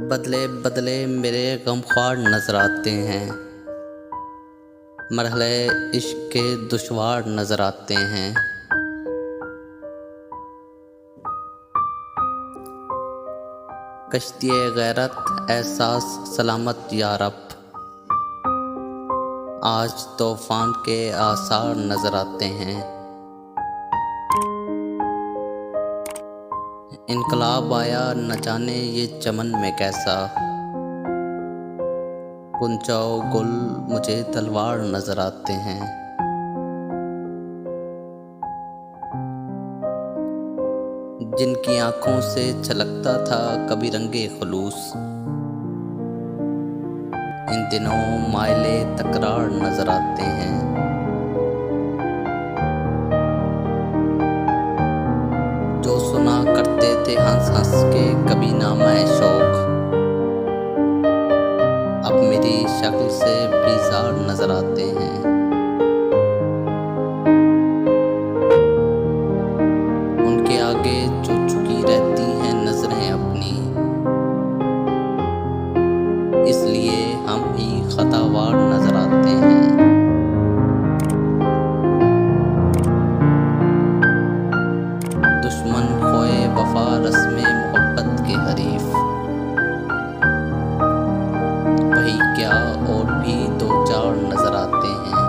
बदले बदले मेरे गमख्वार नज़र आते हैं, मरहले इश्क के दुश्वार नज़र आते हैं। कश्ती गैरत एहसास सलामत या रब, आज तूफान के आसार नज़र आते हैं। इनकलाब आया न जाने ये चमन में कैसा, कुंचाओ गुल मुझे तलवार नजर आते हैं। जिनकी आंखों से छलकता था कभी रंगे खुलूस, इन दिनों मायले तकरार नजर आते हैं। जो सुना करते थे हंस हंस के कभी नाम शौक, अब मेरी शक्ल से बीजार नजर आते हैं। उनके आगे जो झुकी रहती हैं नजरें अपनी, इसलिए हम ही खतावार नजर आते हैं। दुश्मन खोए वफा रस्मे मोहब्बत के हरीफ, वही क्या और भी दो चार नजर आते हैं।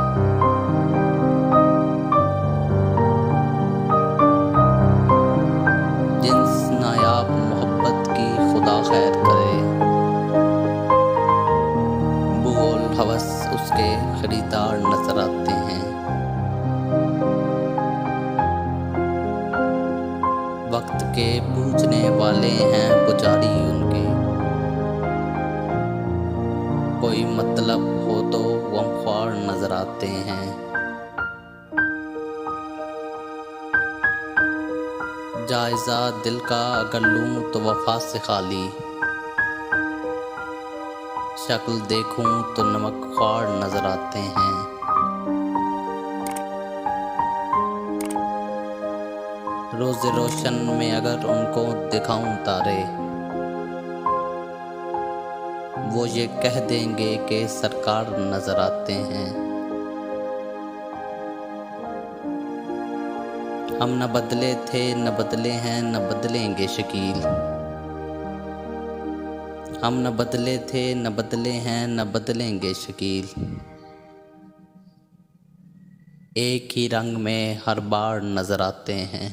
जिन्स नायाब मोहब्बत की खुदा खैर करे, बोल हवस उसके खरीदार नजर आते हैं। वक्त के पूछने वाले हैं पुजारी उनके, कोई मतलब हो तो गमख्वार नजर आते हैं। जायजा दिल का अगर लूं तो वफा से खाली, शक्ल देखूं तो नमक ख्वार नजर आते हैं। रोज़े रोशन में अगर उनको दिखाऊं तारे, वो ये कह देंगे कि सरकार नजर आते हैं। हम न बदले थे न बदले हैं न बदलेंगे शकील, हम न बदले थे न बदले हैं न बदलेंगे शकील। एक ही रंग में हर बार नजर आते हैं।